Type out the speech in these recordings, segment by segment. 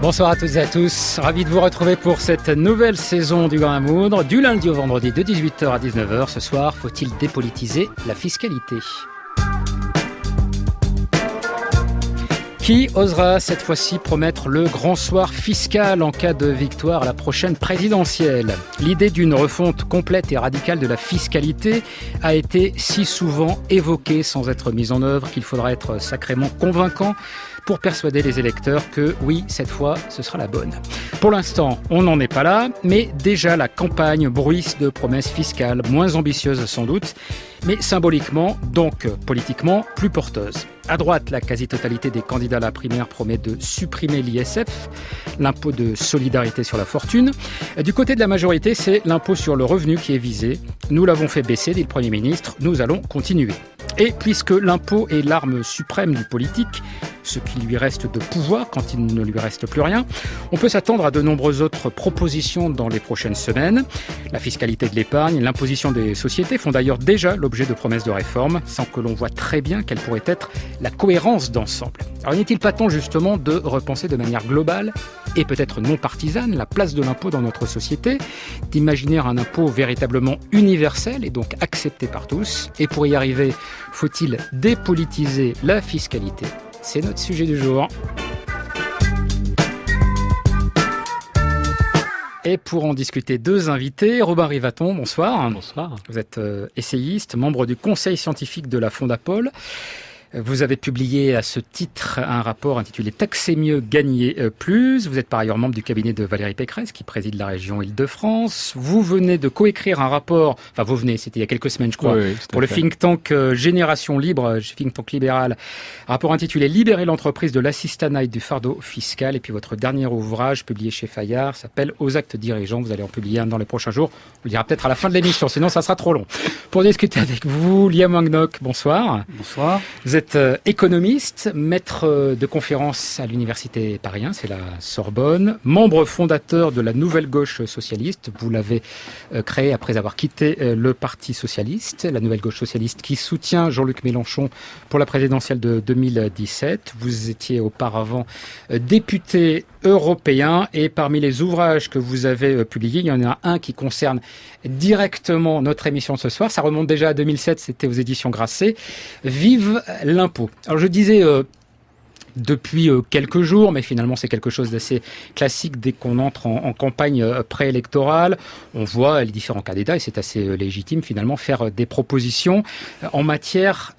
Bonsoir à toutes et à tous, ravi de vous retrouver pour cette nouvelle saison du Grain à Moudre, du lundi au vendredi de 18h à 19h. Ce soir, faut-il dépolitiser la fiscalité ? Qui osera cette fois-ci promettre le grand soir fiscal en cas de victoire à la prochaine présidentielle ? L'idée d'une refonte complète et radicale de la fiscalité a été si souvent évoquée sans être mise en œuvre qu'il faudra être sacrément convaincant pour persuader les électeurs que oui, cette fois, ce sera la bonne. Pour l'instant, on n'en est pas là, mais déjà la campagne bruisse de promesses fiscales moins ambitieuses sans doute, mais symboliquement, donc politiquement, plus porteuses. À droite, la quasi-totalité des candidats à la primaire promet de supprimer l'ISF, l'impôt de solidarité sur la fortune. Du côté de la majorité, c'est l'impôt sur le revenu qui est visé. Nous l'avons fait baisser, dit le Premier ministre, nous allons continuer. Et puisque l'impôt est l'arme suprême du politique, ce qui lui reste de pouvoir quand il ne lui reste plus rien, on peut s'attendre à de nombreuses autres propositions dans les prochaines semaines. La fiscalité de l'épargne, l'imposition des sociétés font d'ailleurs déjà l'objet de promesses de réforme, sans que l'on voit très bien quelle pourrait être la cohérence d'ensemble. Alors n'est-il pas temps justement de repenser de manière globale et peut-être non partisane la place de l'impôt dans notre société, d'imaginer un impôt véritablement universel et donc accepté par tous? Et pour y arriver, faut-il dépolitiser la fiscalité ? C'est notre sujet du jour. Et pour en discuter, deux invités. Robin Rivaton, bonsoir. Bonsoir. Vous êtes essayiste, membre du conseil scientifique de la Fondapol. Vous avez publié à ce titre un rapport intitulé « Taxer mieux, gagner plus ». Vous êtes par ailleurs membre du cabinet de Valérie Pécresse, qui préside la région Île-de-France. Vous venez de coécrire un rapport, c'était il y a quelques semaines je crois, oui, pour le think tank Génération Libre, think tank libéral. Un rapport intitulé « Libérer l'entreprise de l'assistanat et du fardeau fiscal ». Et puis votre dernier ouvrage, publié chez Fayard, s'appelle « Aux actes dirigeants ». Vous allez en publier un dans les prochains jours. On le dira peut-être à la fin de l'émission, sinon ça sera trop long. Pour discuter avec vous, Liam Wangnok, bonsoir. Bonsoir. Vous êtes économiste, maître de conférences à l'université Paris 1, c'est la Sorbonne, membre fondateur de la Nouvelle Gauche Socialiste. Vous l'avez créée après avoir quitté le Parti Socialiste, la Nouvelle Gauche Socialiste qui soutient Jean-Luc Mélenchon pour la présidentielle de 2017. Vous étiez auparavant député européen et parmi les ouvrages que vous avez publiés, il y en a un qui concerne directement notre émission de ce soir. Ça remonte déjà à 2007, c'était aux éditions Grasset. Vive l'impôt. Alors je disais depuis quelques jours, mais finalement c'est quelque chose d'assez classique dès qu'on entre en campagne préélectorale. On voit les différents candidats, et c'est assez légitime finalement, faire des propositions en matière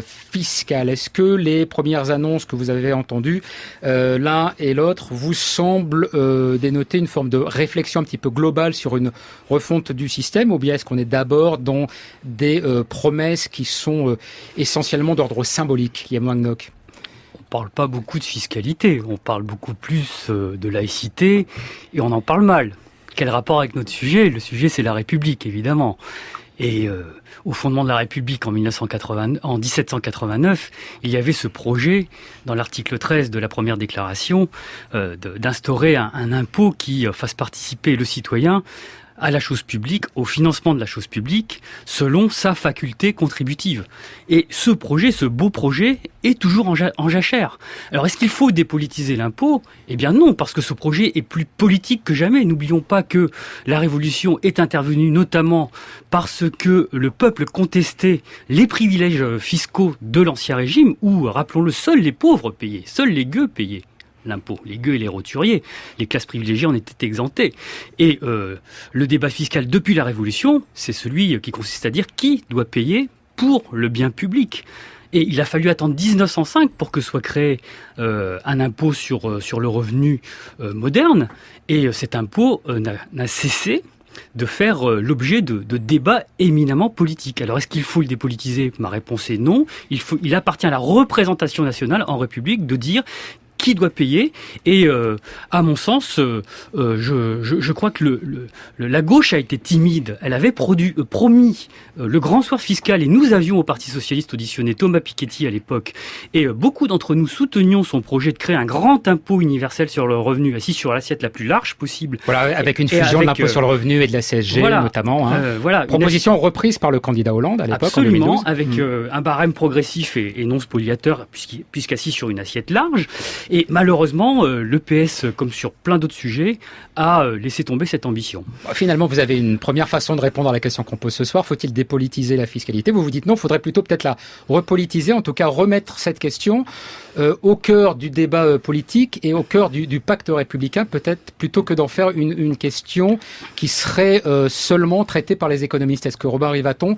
fiscale. Est-ce que les premières annonces que vous avez entendues, l'un et l'autre, vous semblent dénoter une forme de réflexion un petit peu globale sur une refonte du système, ou bien est-ce qu'on est d'abord dans des promesses qui sont essentiellement d'ordre symbolique, Liam Wangnok ? On ne parle pas beaucoup de fiscalité, on parle beaucoup plus de laïcité et on en parle mal. Quel rapport avec notre sujet ? Le sujet, c'est la République, évidemment. Et au fondement de la République, en 1789, il y avait ce projet, dans l'article 13 de la première déclaration, d'instaurer un impôt qui fasse participer le citoyen à la chose publique, au financement de la chose publique, selon sa faculté contributive. Et ce projet, ce beau projet, est toujours en jachère. Alors, est-ce qu'il faut dépolitiser l'impôt ? Eh bien non, parce que ce projet est plus politique que jamais. N'oublions pas que la Révolution est intervenue notamment parce que le peuple contestait les privilèges fiscaux de l'Ancien Régime, où, rappelons-le, seuls les pauvres payaient, seuls les gueux payaient l'impôt. Les gueux et les roturiers, les classes privilégiées en étaient exemptées. Et le débat fiscal depuis la Révolution, c'est celui qui consiste à dire qui doit payer pour le bien public. Et il a fallu attendre 1905 pour que soit créé un impôt sur le revenu moderne. Et cet impôt n'a cessé de faire l'objet de débats éminemment politiques. Alors, est-ce qu'il faut le dépolitiser ? Ma réponse est non. Il appartient à la représentation nationale en République de dire qui doit payer. Et à mon sens, je crois que la gauche a été timide. Elle avait promis le grand soir fiscal, et nous avions au Parti Socialiste auditionné Thomas Piketty à l'époque, et beaucoup d'entre nous soutenions son projet de créer un grand impôt universel sur le revenu assis sur l'assiette la plus large possible. Voilà, avec une fusion de l'impôt sur le revenu et de la CSG, voilà, notamment. Voilà, proposition reprise par le candidat Hollande à l'époque, absolument, en 2012. Avec un barème progressif et non spoliateur, puisqu'assis sur une assiette large. Et malheureusement, le PS, comme sur plein d'autres sujets, a laissé tomber cette ambition. Finalement, vous avez une première façon de répondre à la question qu'on pose ce soir. Faut-il dépolitiser la fiscalité ? Vous vous dites non, il faudrait plutôt peut-être la repolitiser, en tout cas remettre cette question au cœur du débat politique et au cœur du pacte républicain, peut-être plutôt que d'en faire une question qui serait seulement traitée par les économistes. Est-ce que Robert Rivaton,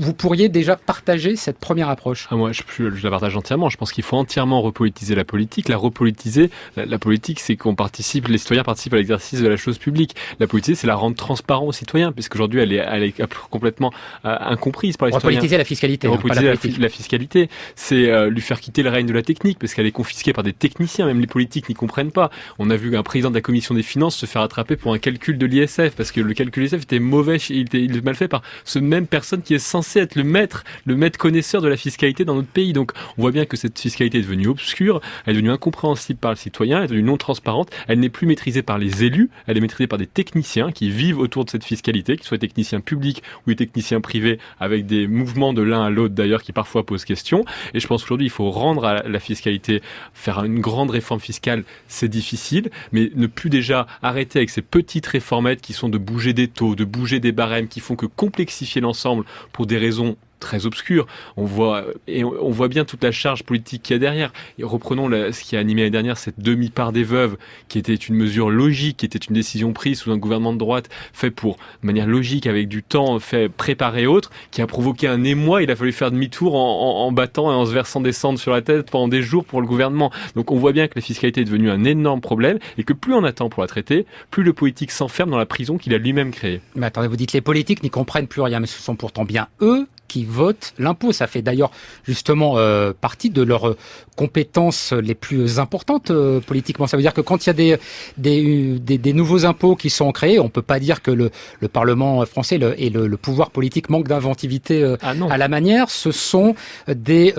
vous pourriez déjà partager cette première approche ? Moi, je la partage entièrement. Je pense qu'il faut entièrement repolitiser la politique. La repolitiser, la politique, c'est qu'on participe, les citoyens participent à l'exercice de la chose publique. La politique, c'est la rendre transparent aux citoyens, puisqu'aujourd'hui, elle est complètement incomprise par les citoyens. Repolitiser la fiscalité. Repolitiser la fiscalité, c'est lui faire quitter le règne de la technique, parce qu'elle est confisquée par des techniciens. Même les politiques n'y comprennent pas. On a vu un président de la commission des finances se faire attraper pour un calcul de l'ISF, parce que le calcul de l'ISF était mauvais, il était mal fait par ce même personne qui est censé être le maître connaisseur de la fiscalité dans notre pays. Donc on voit bien que cette fiscalité est devenue obscure, elle est devenue incompréhensible par le citoyen, elle est devenue non transparente, elle n'est plus maîtrisée par les élus, elle est maîtrisée par des techniciens qui vivent autour de cette fiscalité, qu'ils soient des techniciens publics ou des techniciens privés, avec des mouvements de l'un à l'autre d'ailleurs qui parfois posent question. Et je pense qu'aujourd'hui il faut rendre à la fiscalité, faire une grande réforme fiscale, c'est difficile, mais ne plus déjà arrêter avec ces petites réformettes qui sont de bouger des taux, de bouger des barèmes, qui font que complexifier l'ensemble pour des raisons très obscur. On voit bien toute la charge politique qu'il y a derrière. Et reprenons ce qui a animé l'année dernière, cette demi-part des veuves, qui était une mesure logique, qui était une décision prise sous un gouvernement de droite, fait de manière logique, avec du temps, fait préparé autre, qui a provoqué un émoi. Il a fallu faire demi-tour en battant et en se versant des cendres sur la tête pendant des jours pour le gouvernement. Donc on voit bien que la fiscalité est devenue un énorme problème et que plus on attend pour la traiter, plus le politique s'enferme dans la prison qu'il a lui-même créée. Mais attendez, vous dites les politiques n'y comprennent plus rien, mais ce sont pourtant bien eux qui votent l'impôt. Ça fait d'ailleurs justement partie de leurs compétences les plus importantes politiquement. Ça veut dire que quand il y a des nouveaux impôts qui sont créés, on peut pas dire que le Parlement français et le pouvoir politique manquent d'inventivité à la manière. Ce sont des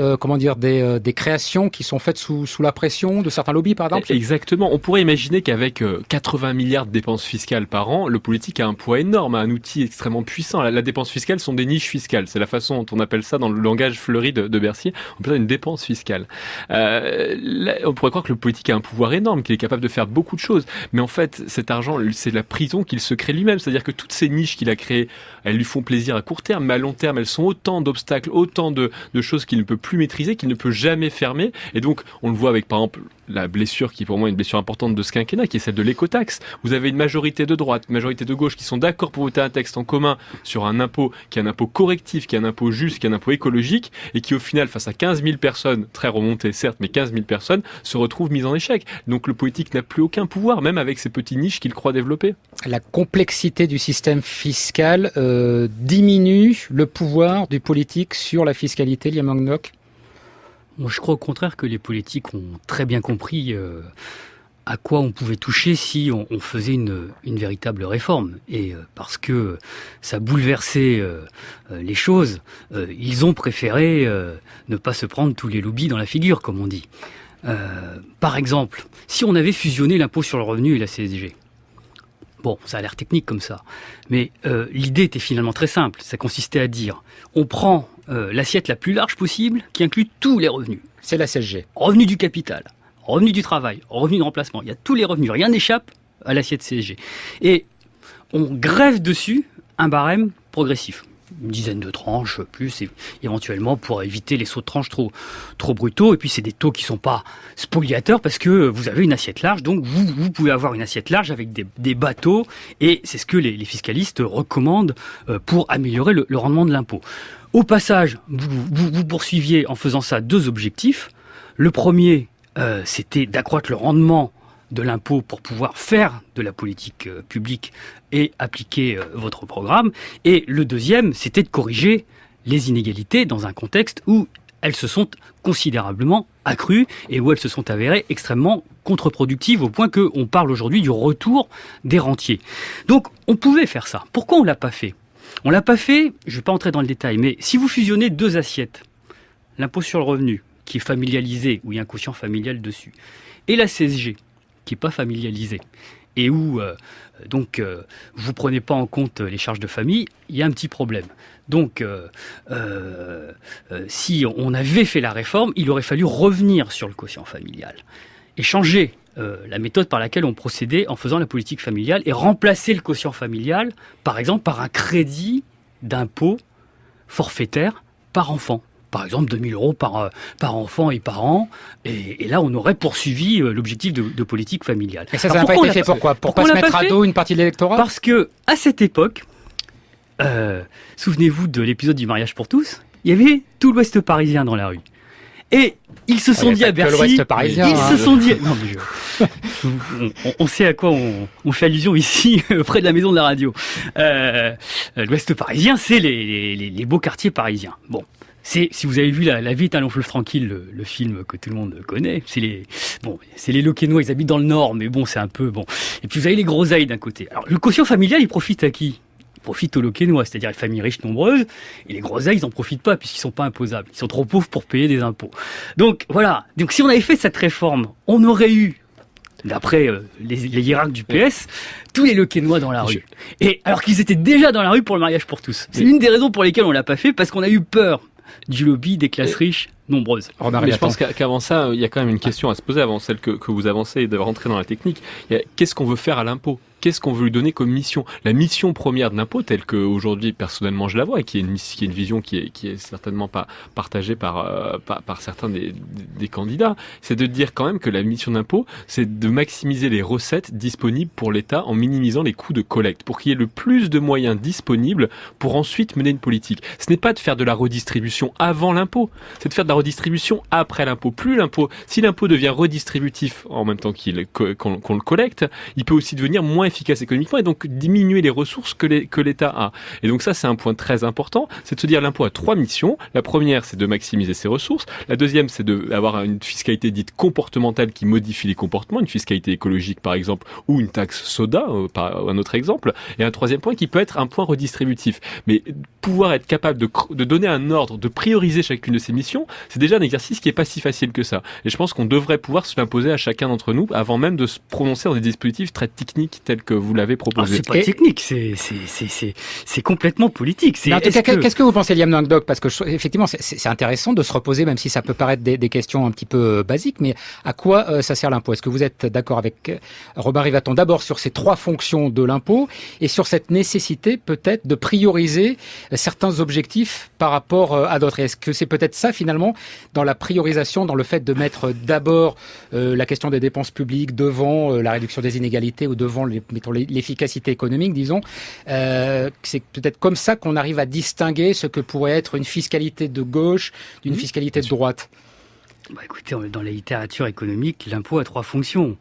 créations qui sont faites sous la pression de certains lobbies, par exemple. Exactement. On pourrait imaginer qu'avec 80 milliards de dépenses fiscales par an, le politique a un poids énorme, a un outil extrêmement puissant. La dépense fiscale sont des niches fiscales. C'est la façon dont on appelle ça dans le langage fleuri de Bercy. On appelle ça une dépense fiscale. On pourrait croire que le politique a un pouvoir énorme, qu'il est capable de faire beaucoup de choses. Mais en fait, cet argent, c'est la prison qu'il se crée lui-même. C'est-à-dire que toutes ces niches qu'il a créées, elles lui font plaisir à court terme, mais à long terme, elles sont autant d'obstacles, autant de choses qu'il ne peut plus maîtriser, qu'il ne peut jamais fermer. Et donc, on le voit avec, par exemple, la blessure qui, pour moi, est une blessure importante de ce quinquennat, qui est celle de l'écotaxe. Vous avez une majorité de droite, une majorité de gauche qui sont d'accord pour voter un texte en commun sur un impôt qui est un impôt correctif, qui est un impôt juste, qui est un impôt écologique, et qui, au final, face à 15 000 personnes, très remontées, certes, mais 15 000 personnes, se retrouvent mises en échec. Donc, le politique n'a plus aucun pouvoir, même avec ces petites niches qu'il croit développer. La complexité du système fiscal diminue le pouvoir du politique sur la fiscalité, Liam Languedoc ? Moi, je crois au contraire que les politiques ont très bien compris à quoi on pouvait toucher si on faisait une véritable réforme. Et parce que ça bouleversait les choses, ils ont préféré ne pas se prendre tous les lobbies dans la figure, comme on dit. Par exemple, si on avait fusionné l'impôt sur le revenu et la CSG, bon, ça a l'air technique comme ça, mais l'idée était finalement très simple. Ça consistait à dire, on prend l'assiette la plus large possible qui inclut tous les revenus. C'est la CSG. Revenus du capital, revenus du travail, revenus de remplacement. Il y a tous les revenus, rien n'échappe à l'assiette CSG. Et on grève dessus un barème progressif. Une dizaine de tranches, plus éventuellement pour éviter les sauts de tranches trop brutaux. Et puis c'est des taux qui sont pas spoliateurs parce que vous avez une assiette large, donc vous pouvez avoir une assiette large avec des bateaux, et c'est ce que les fiscalistes recommandent pour améliorer le rendement de l'impôt. Au passage, vous poursuiviez en faisant ça deux objectifs. Le premier, c'était d'accroître le rendement de l'impôt pour pouvoir faire de la politique publique et appliquer votre programme. Et le deuxième, c'était de corriger les inégalités dans un contexte où elles se sont considérablement accrues et où elles se sont avérées extrêmement contre-productives au point qu'on parle aujourd'hui du retour des rentiers. Donc on pouvait faire ça. Pourquoi on ne l'a pas fait ? On ne l'a pas fait, je ne vais pas entrer dans le détail, mais si vous fusionnez deux assiettes, l'impôt sur le revenu, qui est familialisé, où il y a un quotient familial dessus, et la CSG, qui n'est pas familialisé, et où vous ne prenez pas en compte les charges de famille, il y a un petit problème. Donc, si on avait fait la réforme, il aurait fallu revenir sur le quotient familial. et changer la méthode par laquelle on procédait en faisant la politique familiale et remplacer le quotient familial, par exemple, par un crédit d'impôt forfaitaire par enfant. Par exemple, 2 000 € par enfant et par an. Et là, on aurait poursuivi l'objectif de politique familiale. Et ça n'a pas été fait pourquoi ? Pour pas se mettre à dos une partie de l'électorat ? Parce que, à cette époque, souvenez-vous de l'épisode du mariage pour tous, il y avait tout l'Ouest parisien dans la rue. Et ils se sont dit à Bercy, ils se sont dit, non mais on sait à quoi on fait allusion ici, près de la maison de la radio. L'Ouest parisien, c'est les beaux quartiers parisiens. Bon. Si vous avez vu La vie est un long fleuve tranquille, le film que tout le monde connaît, c'est les Locquénois, ils habitent dans le Nord, mais bon, c'est un peu bon. Et puis vous avez les Groseilles d'un côté. Alors le quotient familial, il profite à qui ? Il profite aux Locquénois, c'est-à-dire les familles riches nombreuses, et les Groseilles, ils n'en profitent pas puisqu'ils sont pas imposables. Ils sont trop pauvres pour payer des impôts. Donc voilà. Donc si on avait fait cette réforme, on aurait eu, d'après les hiérarques du PS, tous les Locquénois dans la rue. Et alors qu'ils étaient déjà dans la rue pour le mariage pour tous. C'est l'une des raisons pour lesquelles on l'a pas fait, parce qu'on a eu peur du lobby des classes riches nombreuses. Mais je pense qu'avant ça, il y a quand même une question à se poser avant celle que vous avancez et de rentrer dans la technique. Qu'est-ce qu'on veut faire à l'impôt ? Qu'est-ce qu'on veut lui donner comme mission ? La mission première de l'impôt, telle qu'aujourd'hui, personnellement, je la vois, et qui est une vision qui est certainement pas partagée par certains des candidats, c'est de dire quand même que la mission d'impôt, c'est de maximiser les recettes disponibles pour l'État en minimisant les coûts de collecte, pour qu'il y ait le plus de moyens disponibles pour ensuite mener une politique. Ce n'est pas de faire de la redistribution avant l'impôt, c'est de faire de la redistribution après l'impôt. Si l'impôt devient redistributif en même temps qu'on le collecte, il peut aussi devenir moins efficace économiquement et donc diminuer les ressources que l'État a. Et donc ça, c'est un point très important, c'est de se dire l'impôt a 3 missions. La première, c'est de maximiser ses ressources. La deuxième, c'est d'avoir une fiscalité dite comportementale qui modifie les comportements, une fiscalité écologique par exemple, ou une taxe soda, par un autre exemple. Et un troisième point qui peut être un point redistributif. Mais pouvoir être capable de donner un ordre, de prioriser chacune de ces missions, c'est déjà un exercice qui est pas si facile que ça. Et je pense qu'on devrait pouvoir se l'imposer à chacun d'entre nous avant même de se prononcer dans des dispositifs très techniques tels que vous l'avez proposé. C'est pas technique, c'est complètement politique. Qu'est-ce que vous pensez, Liam Languedoc ? Parce que effectivement, c'est intéressant de se reposer, même si ça peut paraître des questions un petit peu basiques, mais à quoi ça sert l'impôt ? Est-ce que vous êtes d'accord avec Robin Rivaton d'abord sur ces 3 fonctions de l'impôt et sur cette nécessité peut-être de prioriser certains objectifs par rapport à d'autres ? Est-ce que c'est peut-être ça finalement dans la priorisation, dans le fait de mettre d'abord la question des dépenses publiques devant la réduction des inégalités ou devant l'efficacité économique, disons. C'est peut-être comme ça qu'on arrive à distinguer ce que pourrait être une fiscalité de gauche d'une fiscalité de droite. Écoutez, dans la littérature économique, l'impôt a 3 fonctions.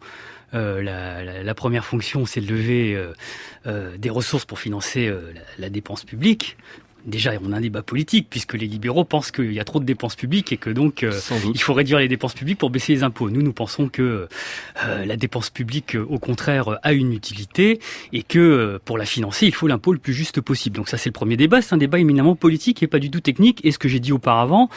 La première fonction, c'est de lever des ressources pour financer la dépense publique. Déjà, on a un débat politique, puisque les libéraux pensent qu'il y a trop de dépenses publiques et que donc il faut réduire les dépenses publiques pour baisser les impôts. Nous pensons que la dépense publique, au contraire, a une utilité et que pour la financer, il faut l'impôt le plus juste possible. Donc ça, c'est le premier débat. C'est un débat éminemment politique et pas du tout technique. Et ce que j'ai dit auparavant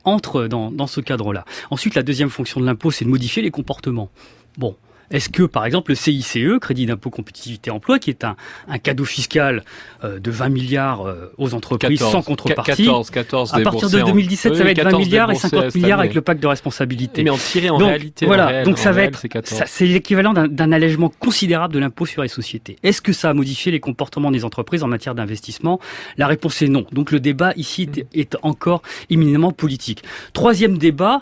entre dans ce cadre-là. Ensuite, la deuxième fonction de l'impôt, c'est de modifier les comportements. Bon. Est-ce que, par exemple, le CICE, Crédit d'impôt compétitivité emploi, qui est un cadeau fiscal de 20 milliards aux entreprises 14, sans contrepartie, 14 à partir de 2017, ça va être 20 milliards et 50 milliards avec le pacte de responsabilité. Mais en tiré en réalité. Voilà, donc ça va être, c'est l'équivalent d'un allègement considérable de l'impôt sur les sociétés. Est-ce que ça a modifié les comportements des entreprises en matière d'investissement ? La réponse est non. Donc le débat ici est encore éminemment politique. Troisième débat,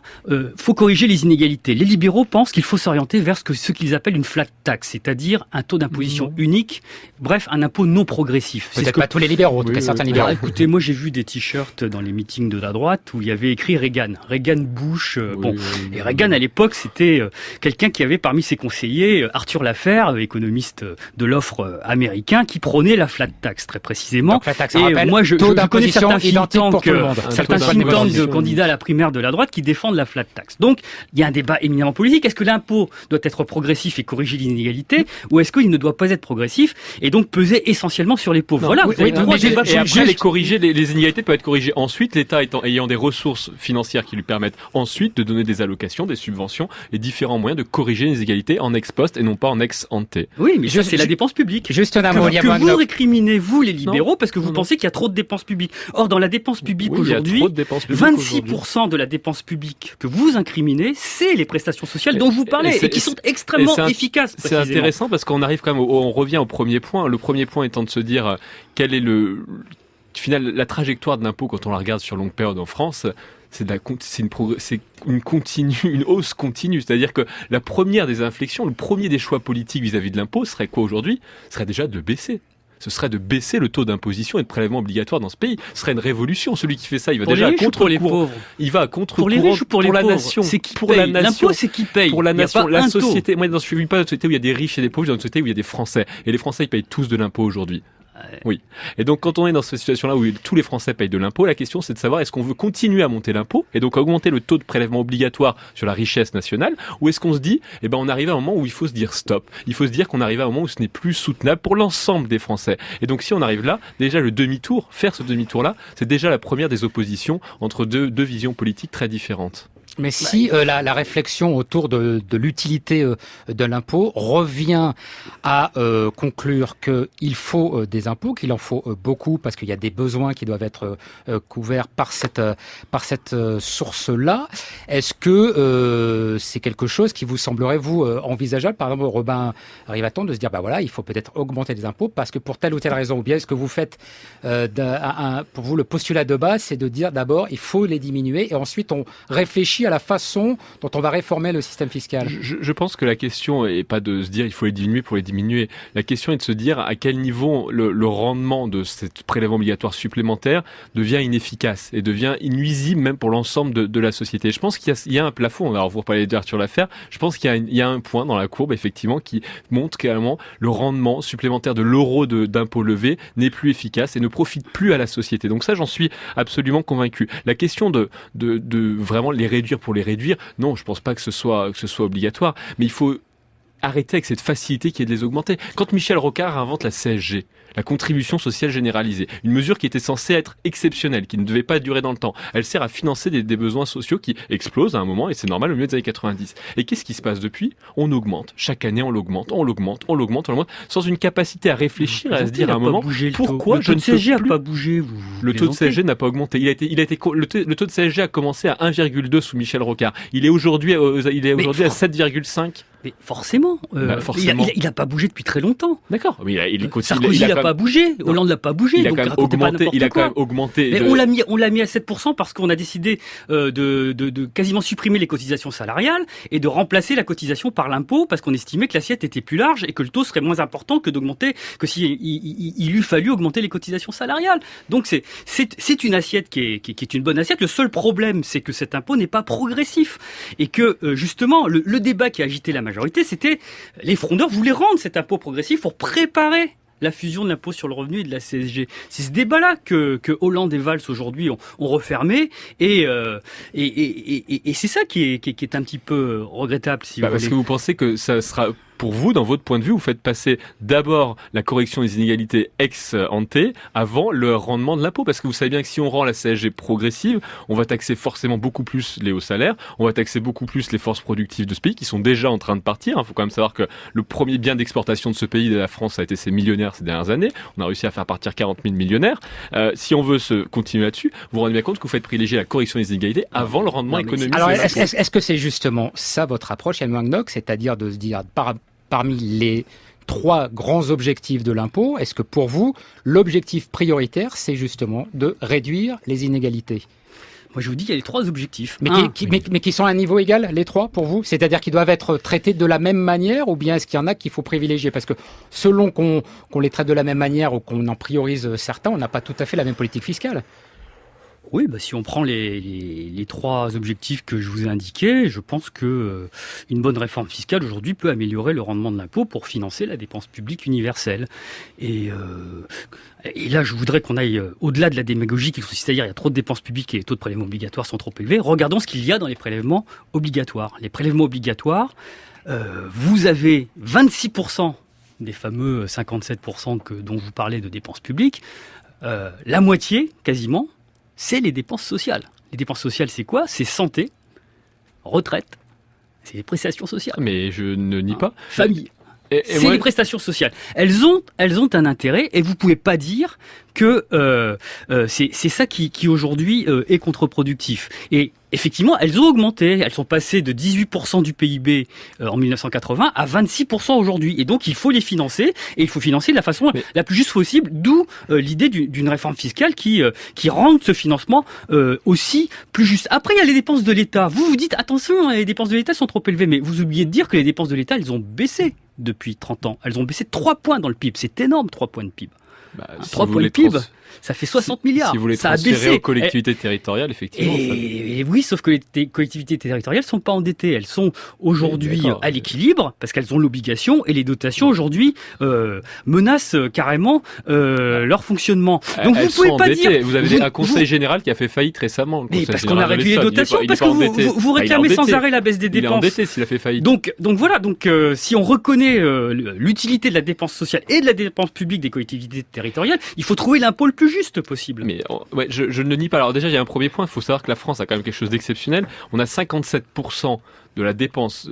faut corriger les inégalités. Les libéraux pensent qu'il faut s'orienter vers ce qu'ils appellent une flat tax, c'est-à-dire un taux d'imposition unique, bref, un impôt non progressif. Peut-être pas tous les libéraux, en tout cas certains libéraux. Alors, écoutez, moi j'ai vu des t-shirts dans les meetings de la droite où il y avait écrit Reagan Bush. Et Reagan à l'époque c'était quelqu'un qui avait parmi ses conseillers Arthur Laffer, économiste de l'offre américain, qui prônait la flat tax très précisément. Donc, flat tax, et moi je connais certains think tanks de candidats à la primaire de la droite qui défendent la flat tax. Donc il y a un débat éminemment politique. Est-ce que l'impôt doit être progressif progressif et corriger l'inégalité, ou est-ce qu'il ne doit pas être progressif et donc peser essentiellement sur les pauvres? Voilà, vous avez trois débats et après, politiques. les corriger, les inégalités peuvent être corrigées ensuite, l'État ayant des ressources financières qui lui permettent ensuite de donner des allocations, des subventions et différents moyens de corriger les inégalités en ex post et non pas en ex ante. Oui, mais ça, c'est la dépense publique. Juste un mot, que vous récriminez, vous, les libéraux, parce que vous pensez qu'il y a trop de dépenses publiques. Or, dans la dépense publique aujourd'hui, 26% de la dépense publique que vous incriminez, c'est les prestations sociales dont vous parlez et qui sont extrêmement efficaces. C'est intéressant parce qu'on arrive quand même, on revient au premier point. Le premier point étant de se dire quel est la trajectoire de l'impôt quand on la regarde sur longue période en France. C'est une hausse continue. C'est-à-dire que la première des inflexions, le premier des choix politiques vis-à-vis de l'impôt serait quoi aujourd'hui? Serait déjà de le baisser. Ce serait de baisser le taux d'imposition et de prélèvement obligatoire dans ce pays. Ce serait une révolution. Celui qui fait ça, il va déjà à contre-courant. Il va à contre-courant pour les riches ou pour la pauvres. nation. C'est qui pour paye. La nation. L'impôt, c'est qui paye. Pour la nation, la société. Moi, je ne vis pas dans une société où il y a des riches et des pauvres, je vis dans une société où il y a des Français. Et les Français, ils payent tous de l'impôt aujourd'hui. Oui. Et donc, quand on est dans cette situation-là où tous les Français payent de l'impôt, la question c'est de savoir est-ce qu'on veut continuer à monter l'impôt et donc augmenter le taux de prélèvement obligatoire sur la richesse nationale, ou est-ce qu'on se dit, on arrive à un moment où il faut se dire stop. Il faut se dire qu'on arrive à un moment où ce n'est plus soutenable pour l'ensemble des Français. Et donc, si on arrive là, déjà faire ce demi-tour-là, c'est déjà la première des oppositions entre deux visions politiques très différentes. Mais si la réflexion autour de l'utilité de l'impôt revient à conclure qu'il faut des impôts, qu'il en faut beaucoup parce qu'il y a des besoins qui doivent être couverts par cette source-là, est-ce que c'est quelque chose qui vous semblerait, vous, envisageable? Par exemple, Robin Rivaton, de se dire, il faut peut-être augmenter les impôts parce que pour telle ou telle raison, ou bien est-ce que vous faites, pour vous, le postulat de base, c'est de dire d'abord, il faut les diminuer et ensuite on réfléchit à la façon dont on va réformer le système fiscal? Je pense que la question n'est pas de se dire il faut les diminuer pour les diminuer. La question est de se dire à quel niveau le rendement de cette prélèvement obligatoire supplémentaire devient inefficace et devient nuisible même pour l'ensemble de la société. Je pense qu'il y a un plafond. Alors vous parlez d'Arthur Laffer, je pense qu'il y a un point dans la courbe effectivement qui montre clairement le rendement supplémentaire de l'euro d'impôt levé n'est plus efficace et ne profite plus à la société. Donc ça, j'en suis absolument convaincu. La question de vraiment les réduire pour les réduire, non, je pense pas que ce soit obligatoire, mais il faut arrêter avec cette facilité qui est de les augmenter. Quand Michel Rocard invente la CSG, la contribution sociale généralisée, une mesure qui était censée être exceptionnelle, qui ne devait pas durer dans le temps, elle sert à financer des besoins sociaux qui explosent à un moment, et c'est normal au milieu des années 90. Et qu'est-ce qui se passe depuis? On augmente. Chaque année, on l'augmente, sans une capacité à réfléchir, à se dire à un moment, pourquoi je ne peux plus... Le taux de CSG n'a pas bougé. Le taux de CSG n'a pas augmenté. Le tôt de CSG a commencé à 1,2 sous Michel Rocard. Il est aujourd'hui à 7,5. Mais forcément, il n'a pas bougé depuis très longtemps. D'accord. Mais Sarkozy n'a pas bougé, Hollande n'a pas bougé. Il a quand même augmenté. Mais on l'a mis à 7% parce qu'on a décidé de quasiment supprimer les cotisations salariales et de remplacer la cotisation par l'impôt parce qu'on estimait que l'assiette était plus large et que le taux serait moins important que s'il eût fallu augmenter les cotisations salariales. Donc c'est une assiette qui est une bonne assiette. Le seul problème, c'est que cet impôt n'est pas progressif et que justement le débat qui a agité la majorité, c'était les frondeurs voulaient rendre cet impôt progressif pour préparer la fusion de l'impôt sur le revenu et de la CSG. C'est ce débat-là que Hollande et Valls aujourd'hui ont refermé et c'est ça qui est un petit peu regrettable. Si vous voulez. Parce que vous pensez que ça sera... Pour vous, dans votre point de vue, vous faites passer d'abord la correction des inégalités ex ante avant le rendement de l'impôt. Parce que vous savez bien que si on rend la CSG progressive, on va taxer forcément beaucoup plus les hauts salaires, on va taxer beaucoup plus les forces productives de ce pays qui sont déjà en train de partir. Il faut quand même savoir que le premier bien d'exportation de ce pays, de la France, a été ses millionnaires ces dernières années. On a réussi à faire partir 40 000 millionnaires. Si on veut continuer là-dessus, vous vous rendez bien compte que vous faites privilégier la correction des inégalités avant le rendement économique. Alors, est-ce que c'est justement ça votre approche, Yann Wangnok, c'est-à-dire de se dire parmi les 3 grands objectifs de l'impôt, est-ce que pour vous, l'objectif prioritaire, c'est justement de réduire les inégalités? Moi, je vous dis, il y a les 3 objectifs. Mais qui sont à un niveau égal, les 3, pour vous? C'est-à-dire qu'ils doivent être traités de la même manière, ou bien est-ce qu'il y en a qu'il faut privilégier? Parce que selon qu'on les traite de la même manière ou qu'on en priorise certains, on n'a pas tout à fait la même politique fiscale. Oui, si on prend les 3 objectifs que je vous ai indiqués, je pense que une bonne réforme fiscale aujourd'hui peut améliorer le rendement de l'impôt pour financer la dépense publique universelle. Et là, je voudrais qu'on aille au-delà de la démagogie qui consiste à dire qu'il y a trop de dépenses publiques et les taux de prélèvements obligatoires sont trop élevés. Regardons ce qu'il y a dans les prélèvements obligatoires. Les prélèvements obligatoires, vous avez 26% des fameux 57% dont vous parlez de dépenses publiques, la moitié, quasiment, c'est les dépenses sociales. Les dépenses sociales, c'est quoi ? C'est santé, retraite, c'est les prestations sociales. Mais je ne nie pas. Famille. C'est moi, les prestations sociales. Elles ont un intérêt et vous pouvez pas dire que c'est ça qui aujourd'hui est contre-productif. Et effectivement, elles ont augmenté. Elles sont passées de 18% du PIB en 1980 à 26% aujourd'hui. Et donc, il faut les financer et il faut financer de la façon la plus juste possible. D'où l'idée d'une réforme fiscale qui rende ce financement aussi plus juste. Après, il y a les dépenses de l'État. Vous vous dites, attention, les dépenses de l'État sont trop élevées. Mais vous oubliez de dire que les dépenses de l'État, elles ont baissé depuis 30 ans. Elles ont baissé 3 points dans le PIB. C'est énorme, 3 points de PIB. 3 points de PIB, ça fait 60 milliards. Si vous les ça a transférez baissé. aux collectivités territoriales, effectivement. Et oui, sauf que les collectivités territoriales ne sont pas endettées. Elles sont aujourd'hui à l'équilibre parce qu'elles ont l'obligation et les dotations aujourd'hui menacent carrément leur fonctionnement. Donc elles vous pouvez sont pas endettées. dire. Vous avez un conseil général qui a fait faillite récemment. Mais parce qu'on a réduit les dotations, parce que vous réclamez sans arrêt la baisse des dépenses. Il est endetté s'il a fait faillite. Donc voilà. Donc si on reconnaît l'utilité de la dépense sociale et de la dépense publique des collectivités territoriales, il faut trouver l'impôt le plus juste possible. Mais ouais, je ne le nie pas. Alors déjà, il y a un premier point. Il faut savoir que la France a quand même quelque chose d'exceptionnel. On a 57% de la dépense,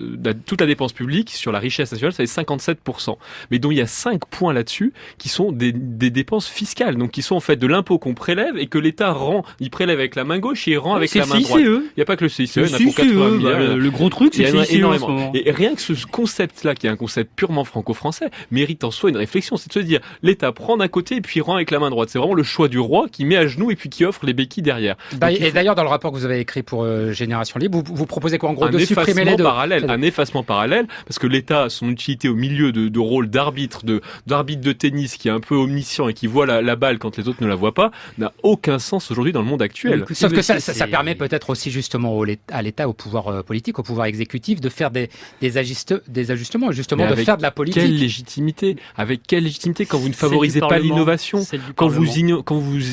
toute la dépense publique sur la richesse nationale, ça fait 57%. Mais dont il y a 5 points là-dessus qui sont des dépenses fiscales. Donc qui sont en fait de l'impôt qu'on prélève et que l'État rend. Il prélève avec la main gauche et il rend avec la main droite. Il n'y a pas que le CICE, il y en a pour 80 milliards. Le gros truc, c'est le CICE énormément. en ce moment. Et rien que ce concept-là, qui est un concept purement franco-français, mérite en soi une réflexion. C'est de se dire, l'État prend d'un côté et puis rend avec la main droite. C'est vraiment le choix du roi qui met à genoux et puis qui offre les béquilles derrière. Et d'ailleurs, dans le rapport que vous avez écrit pour Génération Libre, vous proposez quoi en gros de supprimer les deux. Un effacement parallèle, parce que l'État, son utilité au milieu de rôle d'arbitre de tennis qui est un peu omniscient et qui voit la balle quand les autres ne la voient pas, n'a aucun sens aujourd'hui dans le monde actuel. Sauf que ça permet peut-être aussi justement à l'État, au pouvoir politique, au pouvoir exécutif de faire des ajustements, justement de faire de la politique. Quelle légitimité ? Avec quelle légitimité quand vous ne favorisez pas l'innovation, quand vous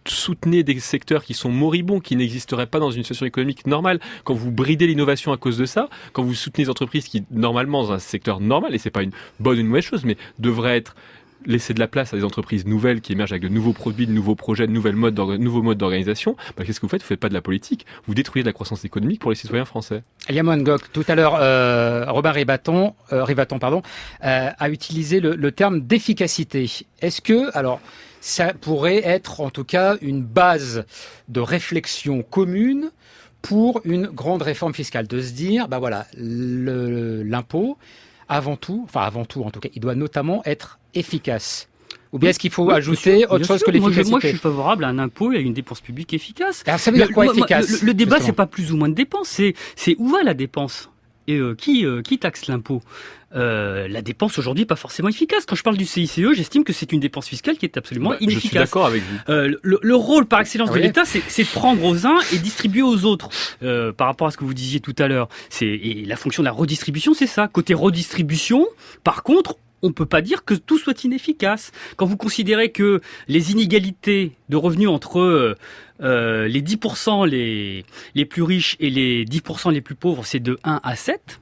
soutenez des secteurs qui sont moribonds, qui n'existeraient pas dans une situation économique normale, quand vous bridez l'innovation à cause de ça, quand vous soutenez des entreprises qui, normalement, dans un secteur normal, et c'est pas une bonne ou une mauvaise chose, mais devraient être laisser de la place à des entreprises nouvelles qui émergent avec de nouveaux produits, de nouveaux projets, de nouveaux modes d'organisation, qu'est-ce que vous faites ? Vous faites pas de la politique, vous détruisez de la croissance économique pour les citoyens français. Liam Ngok, tout à l'heure, Robin Rivaton, a utilisé le terme d'efficacité. Est-ce que, alors, ça pourrait être en tout cas une base de réflexion commune pour une grande réforme fiscale, de se dire, l'impôt, avant tout en tout cas, il doit notamment être efficace. Ou bien est-ce qu'il faut ajouter autre chose que l'efficacité ? Moi, je suis favorable à un impôt et à une dépense publique efficace. Alors, ça veut dire quoi, efficace ? Le débat, c'est pas plus ou moins de dépenses, c'est où va la dépense ? Et qui taxe l'impôt ? La dépense aujourd'hui pas forcément efficace. Quand je parle du CICE, j'estime que c'est une dépense fiscale qui est absolument inefficace. Je suis d'accord avec vous. Le rôle par excellence de l'État, c'est de prendre aux uns et distribuer aux autres. Par rapport à ce que vous disiez tout à l'heure, et la fonction de la redistribution, c'est ça. Côté redistribution, par contre, on ne peut pas dire que tout soit inefficace. Quand vous considérez que les inégalités de revenus entre les 10% les plus riches et les 10% les plus pauvres, c'est de 1 à 7.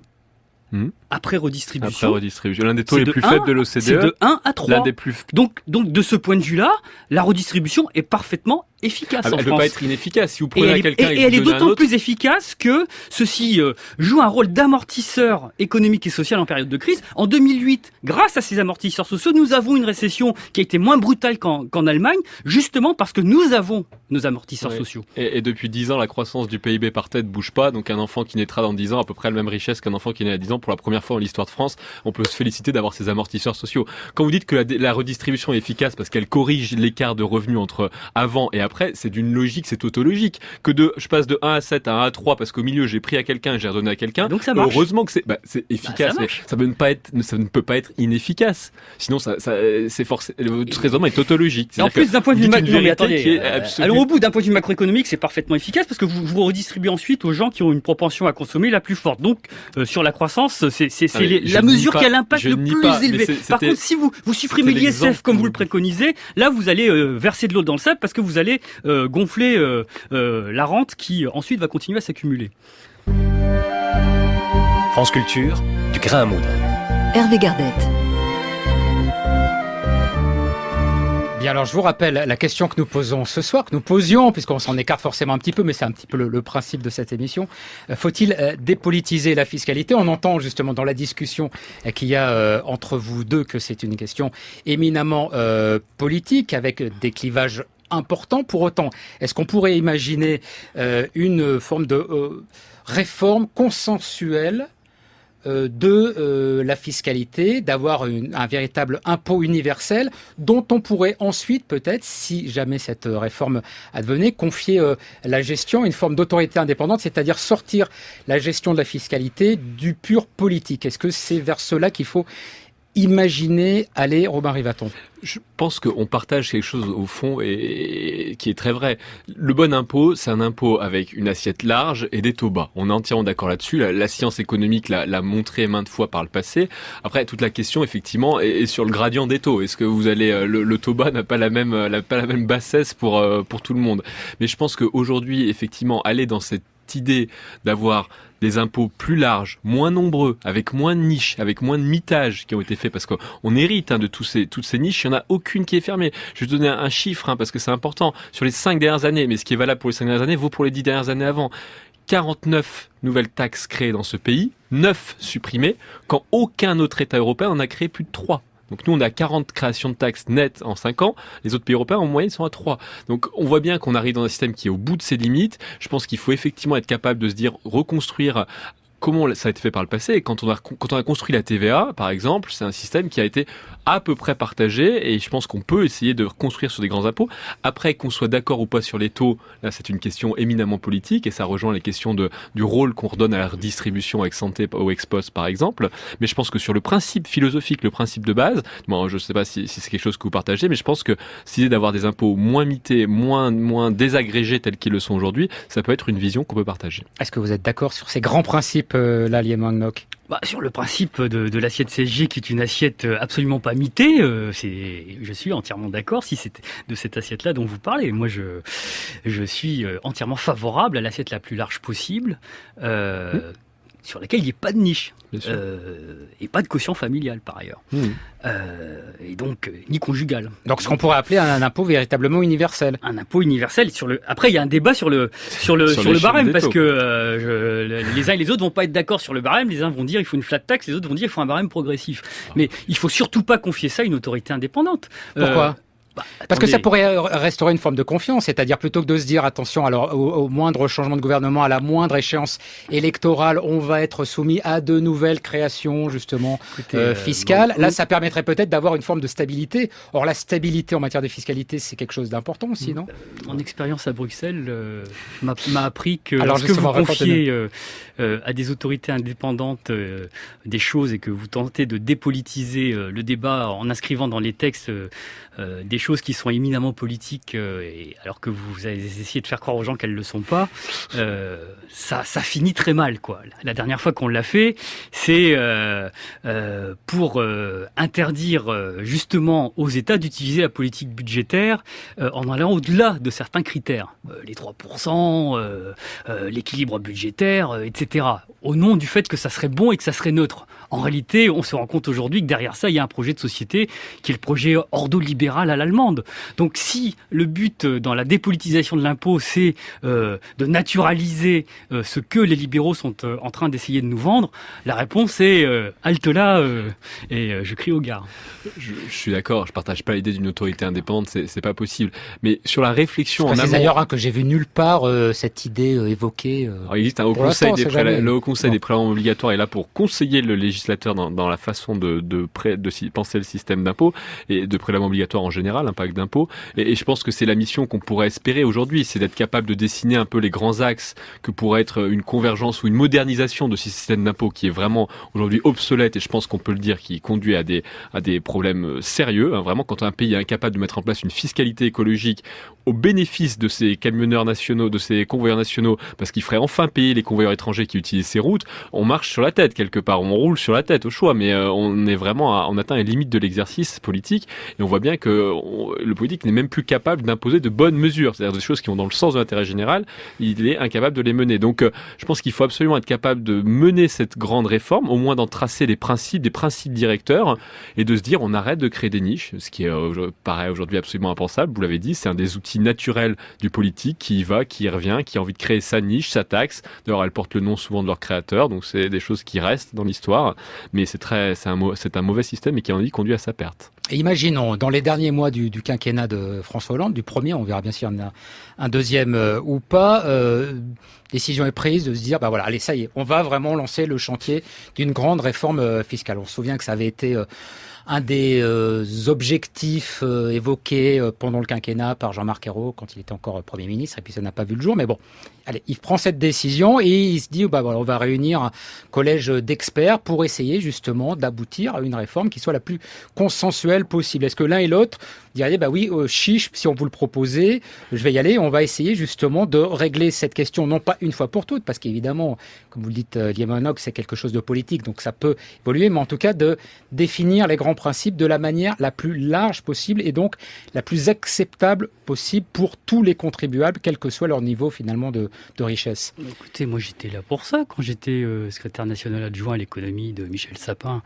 Après redistribution. L'un des taux les plus faibles de l'OCDE. C'est de 1 à 3. L'un des plus... Donc, de ce point de vue-là, la redistribution est parfaitement efficace en France. Elle ne peut pas être inefficace. Si vous prenez à quelqu'un et elle est d'autant plus efficace que ceci joue un rôle d'amortisseur économique et social en période de crise. En 2008, grâce à ces amortisseurs sociaux, nous avons une récession qui a été moins brutale qu'en Allemagne, justement parce que nous avons nos amortisseurs sociaux. Et depuis 10 ans, la croissance du PIB par tête ne bouge pas. Donc un enfant qui naîtra dans 10 ans a à peu près la même richesse qu'un enfant qui naît à 10 ans. Pour la première fois dans l'histoire de France, on peut se féliciter d'avoir ces amortisseurs sociaux. Quand vous dites que la redistribution est efficace parce qu'elle corrige l'écart de revenus entre avant et après, c'est d'une logique, c'est tautologique. Je passe de 1 à 7 à 1 à 3 parce qu'au milieu j'ai pris à quelqu'un et j'ai redonné à quelqu'un. Donc ça marche. Heureusement que c'est efficace, mais ça ne peut pas être inefficace. Sinon c'est forcément, votre raisonnement est tautologique. En plus d'un point de vue macroéconomique, alors au bout d'un point de vue macroéconomique, c'est parfaitement efficace parce que vous redistribuez ensuite aux gens qui ont une propension à consommer la plus forte. Donc sur la croissance, c'est la mesure qui a l'impact le plus élevé. Par contre, si vous supprimez l'ISF comme vous le préconisez, là vous allez verser de l'eau dans le sable parce que vous allez gonfler la rente qui ensuite va continuer à s'accumuler. France Culture, du du grain à moudre. Hervé Gardette. Bien, alors je vous rappelle la question que nous posons ce soir, que nous posions, puisqu'on s'en écarte forcément un petit peu, mais c'est un petit peu le principe de cette émission. Faut-il dépolitiser la fiscalité ? On entend justement dans la discussion qu'il y a entre vous deux que c'est une question éminemment politique, avec des clivages importants. Pour autant, est-ce qu'on pourrait imaginer une forme de réforme consensuelle de la fiscalité, d'avoir un véritable impôt universel dont on pourrait ensuite peut-être, si jamais cette réforme advenait, confier la gestion à une forme d'autorité indépendante, c'est-à-dire sortir la gestion de la fiscalité du pur politique. Est-ce que c'est vers cela qu'il faut imaginer aller, Robin Rivaton ? Je pense qu'on partage quelque chose au fond et qui est très vrai. Le bon impôt, c'est un impôt avec une assiette large et des taux bas. On est entièrement d'accord là-dessus. La science économique l'a montré maintes fois par le passé. Après, toute la question, effectivement, est sur le gradient des taux. Est-ce que vous allez le taux bas n'a pas la même bassesse pour tout le monde. Mais je pense qu'aujourd'hui, effectivement, aller dans cette idée d'avoir des impôts plus larges, moins nombreux, avec moins de niches, avec moins de mitages qui ont été faits, parce qu'on hérite de toutes ces niches, il n'y en a aucune qui est fermée. Je vais vous donner un chiffre, parce que c'est important. Sur les 5 dernières années, mais ce qui est valable pour les 5 dernières années vaut pour les 10 dernières années avant. 49 nouvelles taxes créées dans ce pays, 9 supprimées, quand aucun autre État européen en a créé plus de 3. Donc nous, on a 40 créations de taxes nettes en 5 ans. Les autres pays européens, en moyenne, sont à 3. Donc on voit bien qu'on arrive dans un système qui est au bout de ses limites. Je pense qu'il faut effectivement être capable de se dire, reconstruire comment ça a été fait par le passé. Et quand on a construit la TVA, par exemple, c'est un système qui a été à peu près partagé, et je pense qu'on peut essayer de reconstruire sur des grands impôts. Après, qu'on soit d'accord ou pas sur les taux, là c'est une question éminemment politique, et ça rejoint les questions du rôle qu'on redonne à la redistribution ex ante ou ex post, par exemple. Mais je pense que sur le principe philosophique, le principe de base, bon, je ne sais pas si c'est quelque chose que vous partagez, mais je pense que cette idée d'avoir des impôts moins mités, moins désagrégés tels qu'ils le sont aujourd'hui, ça peut être une vision qu'on peut partager. Est-ce que vous êtes d'accord sur ces grands principes, là, Liam Wang-Nok ? Sur le principe de l'assiette CSG, qui est une assiette absolument pas mitée, je suis entièrement d'accord si c'est de cette assiette-là dont vous parlez. Moi, je suis entièrement favorable à l'assiette la plus large possible, sur laquelle il n'y ait pas de niche, et pas de quotient familial par ailleurs, et donc ni conjugal. Donc ce qu'on pourrait appeler un impôt véritablement universel. Un impôt universel Après, il y a un débat sur le barème, parce que les uns et les autres vont pas être d'accord sur le barème. Les uns vont dire il faut une flat tax, les autres vont dire il faut un barème progressif. Mais il faut surtout pas confier ça à une autorité indépendante. Pourquoi ? Parce que ça pourrait restaurer une forme de confiance, c'est-à-dire plutôt que de se dire attention, alors au moindre changement de gouvernement, à la moindre échéance électorale, on va être soumis à de nouvelles créations justement fiscales. Là, ça permettrait peut-être d'avoir une forme de stabilité. Or, la stabilité en matière de fiscalité, c'est quelque chose d'important aussi, non ? Mon expérience à Bruxelles m'a appris que alors, lorsque vous confiez à des autorités indépendantes des choses et que vous tentez de dépolitiser le débat en inscrivant dans les textes des choses qui sont éminemment politiques, alors que vous avez essayé de faire croire aux gens qu'elles ne le sont pas, ça finit très mal, quoi. La dernière fois qu'on l'a fait, c'est pour interdire justement aux États d'utiliser la politique budgétaire en allant au-delà de certains critères, les 3%, l'équilibre budgétaire, etc., au nom du fait que ça serait bon et que ça serait neutre. En réalité, on se rend compte aujourd'hui que derrière ça, il y a un projet de société qui est le projet ordolibéral à l'allemande. Donc si le but dans la dépolitisation de l'impôt, c'est de naturaliser ce que les libéraux sont en train d'essayer de nous vendre, la réponse est halte là et je crie au gare. Je suis d'accord, je partage pas l'idée d'une autorité indépendante, c'est pas possible. Mais sur la réflexion en amont... C'est d'ailleurs que j'ai vu nulle part cette idée évoquée. Alors, il existe un haut conseil le Haut Conseil des prélèvements obligatoires est là pour conseiller le législateur dans la façon de penser le système d'impôt et de prélèvements obligatoires en général, impact d'impôt. Et je pense que c'est la mission qu'on pourrait espérer aujourd'hui, c'est d'être capable de dessiner un peu les grands axes que pourrait être une convergence ou une modernisation de ce système d'impôt qui est vraiment aujourd'hui obsolète, et je pense qu'on peut le dire, qui conduit à des problèmes sérieux. Vraiment, quand un pays est incapable de mettre en place une fiscalité écologique au bénéfice de ces camionneurs nationaux, de ces convoyeurs nationaux, parce qu'ils feraient enfin payer les convoyeurs étrangers qui utilisent ces routes, on marche sur la tête quelque part, on roule sur la tête au choix, mais on atteint les limites de l'exercice politique, et on voit bien que le politique n'est même plus capable d'imposer de bonnes mesures, c'est-à-dire des choses qui vont dans le sens de l'intérêt général, il est incapable de les mener. Donc je pense qu'il faut absolument être capable de mener cette grande réforme, au moins d'en tracer des principes directeurs, et de se dire on arrête de créer des niches, ce qui paraît aujourd'hui absolument impensable. Vous l'avez dit, c'est un des outils naturels du politique qui y va, qui y revient, qui a envie de créer sa niche, sa taxe. D'ailleurs, elle porte le nom souvent de leur créateur, donc c'est des choses qui restent dans l'histoire, mais c'est un mauvais système et qui, à mon avis, conduit à sa perte. Et imaginons, dans les derniers mois du quinquennat de François Hollande, du premier, on verra bien s'il y en a un deuxième ou pas, décision est prise de se dire, bah voilà, allez, ça y est, on va vraiment lancer le chantier d'une grande réforme fiscale. On se souvient que ça avait été un des objectifs évoqués pendant le quinquennat par Jean-Marc Ayrault quand il était encore Premier ministre, et puis ça n'a pas vu le jour. Mais bon, allez, il prend cette décision et il se dit, bah voilà, on va réunir un collège d'experts pour essayer justement d'aboutir à une réforme qui soit la plus consensuelle possible. Est-ce que l'un et l'autre diraient, bah oui, chiche, si on vous le proposait, je vais y aller, on va essayer justement de régler cette question, non pas une fois pour toutes, parce qu'évidemment, comme vous le dites, Liémonov, c'est quelque chose de politique, donc ça peut évoluer, mais en tout cas de définir les grands principes de la manière la plus large possible et donc la plus acceptable possible pour tous les contribuables, quel que soit leur niveau finalement de richesse. Écoutez, moi j'étais là pour ça quand j'étais secrétaire national adjoint à l'économie de Michel Sapin.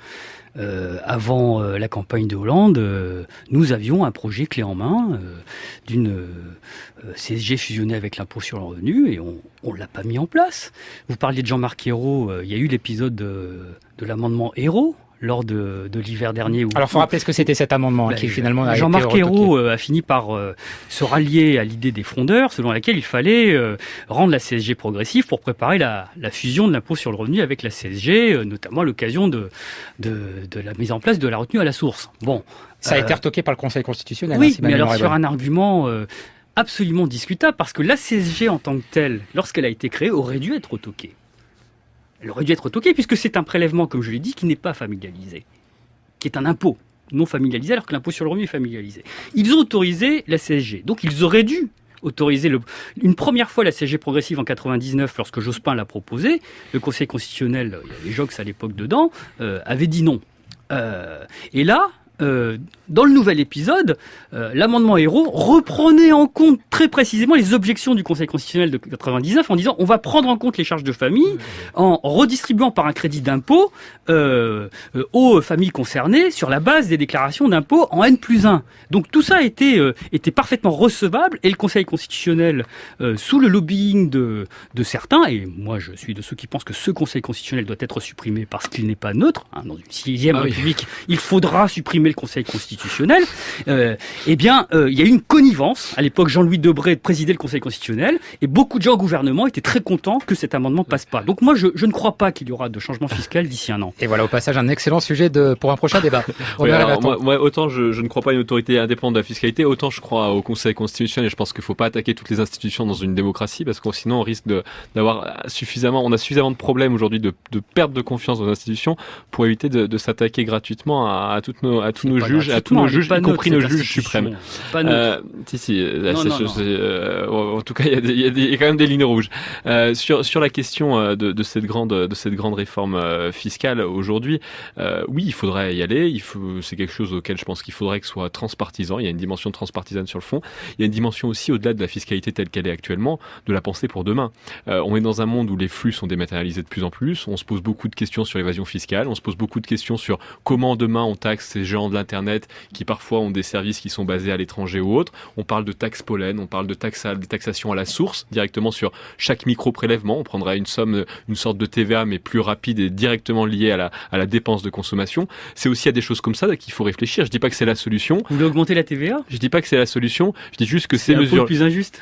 Avant la campagne de Hollande, nous avions un projet clé en main d'une CSG fusionnée avec l'impôt sur le revenu et on l'a pas mis en place. Vous parliez de Jean-Marc Ayrault, il y a eu l'épisode de l'amendement Ayrault lors de l'hiver dernier. Alors, il faut rappeler ce que c'était cet amendement qui finalement a Jean-Marc été Ayrault a fini par se rallier à l'idée des frondeurs, selon laquelle il fallait rendre la CSG progressive pour préparer la fusion de l'impôt sur le revenu avec la CSG, notamment à l'occasion de la mise en place de la retenue à la source. Bon, ça a été retoqué par le Conseil constitutionnel. Oui, mais alors sur un argument absolument discutable, parce que la CSG en tant que telle, lorsqu'elle a été créée, aurait dû être retoquée. Elle aurait dû être retoquée puisque c'est un prélèvement, comme je l'ai dit, qui n'est pas familialisé, qui est un impôt non familialisé alors que l'impôt sur le revenu est familialisé. Ils ont autorisé la CSG, donc ils auraient dû autoriser une première fois la CSG progressive en 99 lorsque Jospin l'a proposé. Le Conseil constitutionnel, il y avait Jox à l'époque dedans, avait dit non. Et là, dans le nouvel épisode, l'amendement Ayrault reprenait en compte très précisément les objections du Conseil constitutionnel de 99 en disant on va prendre en compte les charges de famille en redistribuant par un crédit d'impôt aux familles concernées sur la base des déclarations d'impôt en N+1. Donc tout ça était parfaitement recevable et le Conseil constitutionnel, sous le lobbying de certains, et moi je suis de ceux qui pensent que ce Conseil constitutionnel doit être supprimé parce qu'il n'est pas neutre, dans une 6e République, il faudra supprimer le Conseil constitutionnel, il y a eu une connivence. À l'époque, Jean-Louis Debré présidait le Conseil constitutionnel et beaucoup de gens au gouvernement étaient très contents que cet amendement passe pas. Donc moi, je ne crois pas qu'il y aura de changement fiscal d'ici un an. Et voilà, au passage, un excellent sujet pour un prochain débat. Moi, autant je ne crois pas à une autorité indépendante de la fiscalité, autant je crois au Conseil constitutionnel et je pense qu'il ne faut pas attaquer toutes les institutions dans une démocratie parce que sinon on risque d'avoir suffisamment de problèmes aujourd'hui de perte de confiance dans les institutions pour éviter de s'attaquer gratuitement à tous nos juges, y compris nos juges suprêmes. En tout cas, il y a quand même des lignes rouges. Sur la question de cette grande réforme fiscale aujourd'hui, oui, il faudrait y aller. C'est quelque chose auquel je pense qu'il faudrait que ce soit transpartisan. Il y a une dimension transpartisane sur le fond. Il y a une dimension aussi au-delà de la fiscalité telle qu'elle est actuellement, de la pensée pour demain. On est dans un monde où les flux sont dématérialisés de plus en plus. On se pose beaucoup de questions sur l'évasion fiscale. On se pose beaucoup de questions sur comment demain on taxe ces géants de l'Internet qui parfois ont des services qui sont basés à l'étranger ou autres. On parle de taxe pollen, on parle de taxation à la source, directement sur chaque micro-prélèvement. On prendra une sorte de TVA, mais plus rapide et directement liée à la dépense de consommation. C'est aussi à des choses comme ça qu'il faut réfléchir. Je dis pas que c'est la solution. Vous voulez augmenter la TVA ? Je dis pas que c'est la solution. Je dis juste que c'est l'impôt le plus injuste.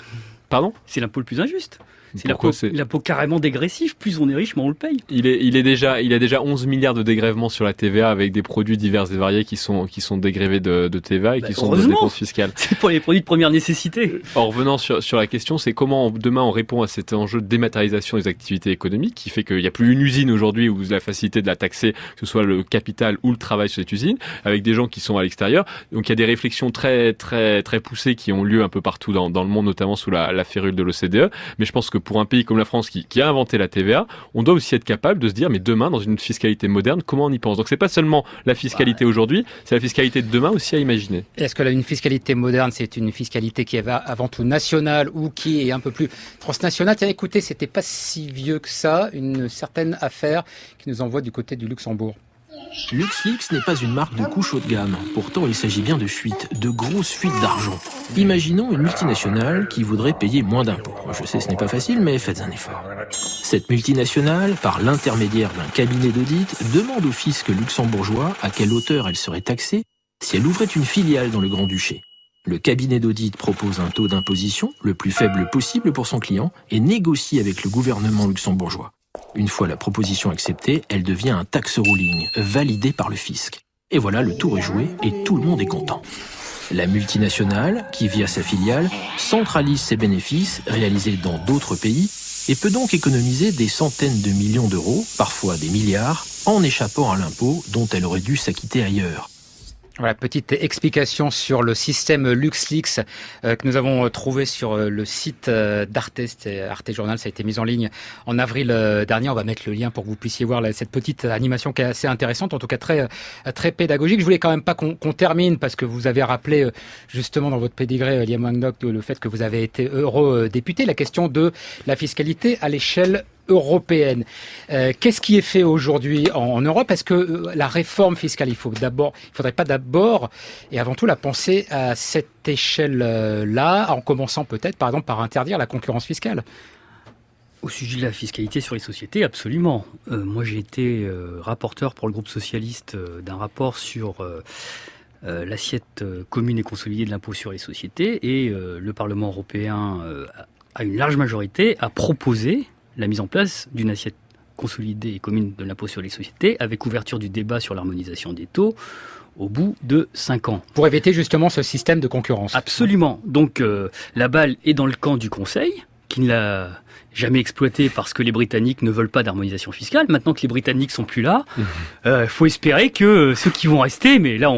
Pardon ? C'est l'impôt le plus injuste. C'est l'impôt carrément dégressif. Plus on est riche, moins on le paye. Il a déjà 11 milliards de dégrèvements sur la TVA avec des produits divers et variés qui sont dégrévés de TVA et qui sont de dépenses fiscales. C'est pour les produits de première nécessité. En revenant sur la question, c'est comment demain on répond à cet enjeu de dématérialisation des activités économiques qui fait qu'il n'y a plus une usine aujourd'hui où la facilité de la taxer, que ce soit le capital ou le travail sur cette usine, avec des gens qui sont à l'extérieur. Donc il y a des réflexions très, très, très poussées qui ont lieu un peu partout dans le monde, notamment sous la férule de l'OCDE. Mais je pense que pour un pays comme la France qui a inventé la TVA, on doit aussi être capable de se dire, mais demain, dans une fiscalité moderne, comment on y pense? Donc c'est pas seulement la fiscalité aujourd'hui, c'est la fiscalité de demain aussi à imaginer. Est-ce que une fiscalité moderne, c'est une fiscalité qui est avant tout nationale ou qui est un peu plus transnationale? Tiens, écoutez, c'était pas si vieux que ça, une certaine affaire qui nous envoie du côté du Luxembourg. LuxLeaks n'est pas une marque de couche haut de gamme. Pourtant, il s'agit bien de fuites, de grosses fuites d'argent. Imaginons une multinationale qui voudrait payer moins d'impôts. Je sais, ce n'est pas facile, mais faites un effort. Cette multinationale, par l'intermédiaire d'un cabinet d'audit, demande au fisc luxembourgeois à quelle hauteur elle serait taxée si elle ouvrait une filiale dans le Grand-Duché. Le cabinet d'audit propose un taux d'imposition le plus faible possible pour son client et négocie avec le gouvernement luxembourgeois. Une fois la proposition acceptée, elle devient un tax ruling, validé par le fisc. Et voilà, le tour est joué et tout le monde est content. La multinationale, qui via sa filiale, centralise ses bénéfices réalisés dans d'autres pays et peut donc économiser des centaines de millions d'euros, parfois des milliards, en échappant à l'impôt dont elle aurait dû s'acquitter ailleurs. Voilà, petite explication sur le système LuxLeaks que nous avons trouvé sur le site d'Arte. Arte Journal, ça a été mis en ligne en avril dernier. On va mettre le lien pour que vous puissiez voir cette petite animation qui est assez intéressante, en tout cas très pédagogique. Je voulais quand même pas qu'on termine parce que vous avez rappelé justement dans votre pédigré, Liam Wangdock, le fait que vous avez été eurodéputé, la question de la fiscalité à l'échelle européenne. Qu'est-ce qui est fait aujourd'hui en Europe? Est-ce que la réforme fiscale, il faudrait pas d'abord et avant tout la penser à cette échelle-là, en commençant peut-être par exemple par interdire la concurrence fiscale? Au sujet de la fiscalité sur les sociétés, absolument. Moi, j'ai été rapporteur pour le groupe socialiste d'un rapport sur l'assiette commune et consolidée de l'impôt sur les sociétés, et le Parlement européen, à une large majorité, a proposé la mise en place d'une assiette consolidée et commune de l'impôt sur les sociétés, avec ouverture du débat sur l'harmonisation des taux au bout de 5 ans. Pour éviter justement ce système de concurrence. Absolument. Donc la balle est dans le camp du Conseil, qui ne l'a jamais exploité parce que les Britanniques ne veulent pas d'harmonisation fiscale. Maintenant que les Britanniques sont plus là, faut espérer que ceux qui vont rester, mais là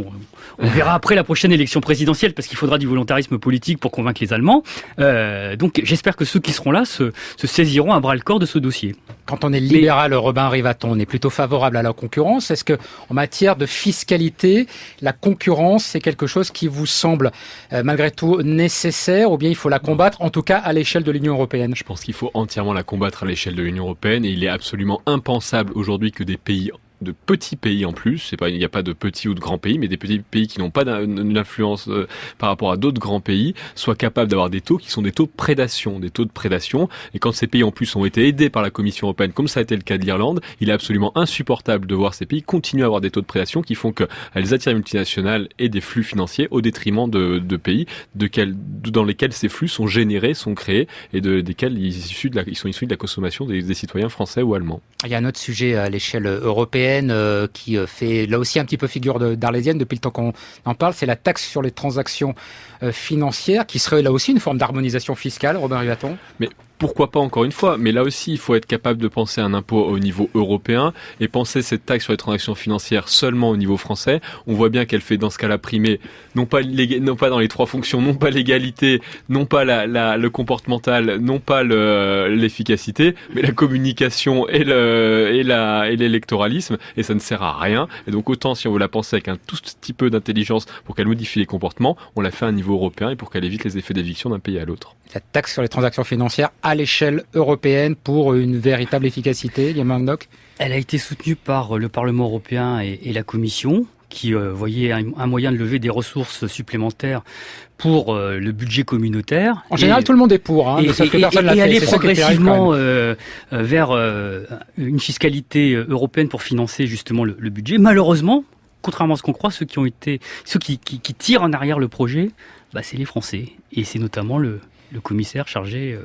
on verra après la prochaine élection présidentielle, parce qu'il faudra du volontarisme politique pour convaincre les Allemands. Donc j'espère que ceux qui seront là se saisiront à bras le corps de ce dossier. Quand on est libéral, Robin Rivaton, on est plutôt favorable à la concurrence. Est-ce que, en matière de fiscalité, la concurrence, c'est quelque chose qui vous semble malgré tout nécessaire, ou bien il faut la combattre, en tout cas à l'échelle de l'Union européenne? Je pense qu'il faut entièrement la combattre à l'échelle de l'Union européenne, et il est absolument impensable aujourd'hui que des pays, de petits pays en plus, il n'y a pas de petits ou de grands pays, mais des petits pays qui n'ont pas d'influence par rapport à d'autres grands pays, soient capables d'avoir des taux qui sont des taux de prédation. Et quand ces pays en plus ont été aidés par la Commission européenne, comme ça a été le cas de l'Irlande, il est absolument insupportable de voir ces pays continuer à avoir des taux de prédation qui font qu'elles attirent les multinationales et des flux financiers au détriment de pays dans lesquels ces flux sont générés, sont créés, et desquels ils sont issus de la consommation des citoyens français ou allemands. Il y a un autre sujet à l'échelle européenne qui fait là aussi un petit peu figure d'arlésienne depuis le temps qu'on en parle, c'est la taxe sur les transactions financières, qui serait là aussi une forme d'harmonisation fiscale, Robin Rivaton. Mais pourquoi pas, encore une fois, mais là aussi il faut être capable de penser un impôt au niveau européen et penser cette taxe sur les transactions financières seulement au niveau français. On voit bien qu'elle fait dans ce cas-là primer non pas dans les trois fonctions, non pas l'égalité, non pas le comportemental, non pas l'efficacité, mais la communication et l'électoralisme, et ça ne sert à rien. Et donc autant, si on veut la penser avec un tout petit peu d'intelligence pour qu'elle modifie les comportements, on la fait à un niveau européen et pour qu'elle évite les effets d'éviction d'un pays à l'autre. La taxe sur les transactions financières à l'échelle européenne pour une véritable efficacité, Liam Wangdock? Elle a été soutenue par le Parlement européen et la Commission, qui voyait un moyen de lever des ressources supplémentaires pour le budget communautaire. En général, tout le monde est pour, et aller progressivement vers une fiscalité européenne pour financer justement le budget. Malheureusement, contrairement à ce qu'on croit, ceux qui tirent en arrière le projet, c'est les Français. Et c'est notamment le commissaire chargé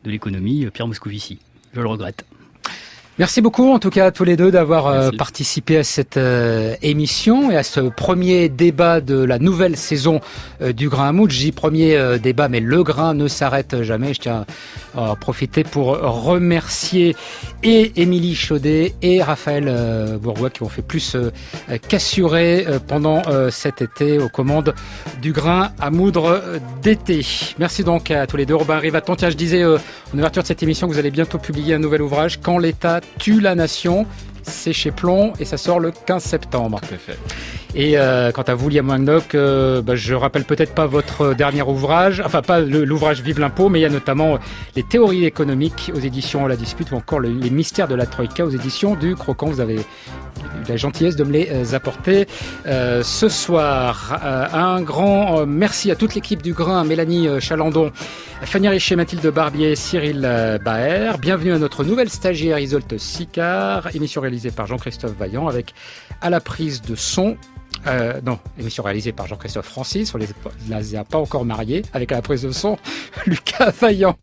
de l'économie, Pierre Moscovici. Je le regrette. Merci beaucoup, en tout cas, à tous les deux d'avoir participé à cette émission et à ce premier débat de la nouvelle saison du Grain à moudre. Je dis premier débat, mais le grain ne s'arrête jamais. Je tiens On va en profiter pour remercier et Émilie Chaudet et Raphaël Bourgois qui ont fait plus qu'assurer pendant cet été aux commandes du grain à moudre d'été. Merci donc à tous les deux. Robin Rivaton, tiens, je disais en ouverture de cette émission que vous allez bientôt publier un nouvel ouvrage, Quand l'État tue la nation. C'est chez Plomb et ça sort le 15 septembre. Tout à fait. Et quant à vous, Liam Wangnock, je rappelle peut-être pas votre dernier ouvrage, enfin pas l'ouvrage Vive l'impôt, mais il y a notamment les théories économiques aux éditions La Dispute ou encore les mystères de la Troïka aux éditions du Croquant. Vous avez eu la gentillesse de me les apporter ce soir. Un grand merci à toute l'équipe du Grain, Mélanie Chalandon, Fanny Richer, Mathilde Barbier, Cyril Baer. Bienvenue à notre nouvelle stagiaire Isolte Sicard. Émission réalisée par Jean-Christophe Vaillant avec à la prise de son. Émission réalisée par Jean-Christophe Francis, on les a pas encore mariés, avec à la prise de son Lucas Vaillant.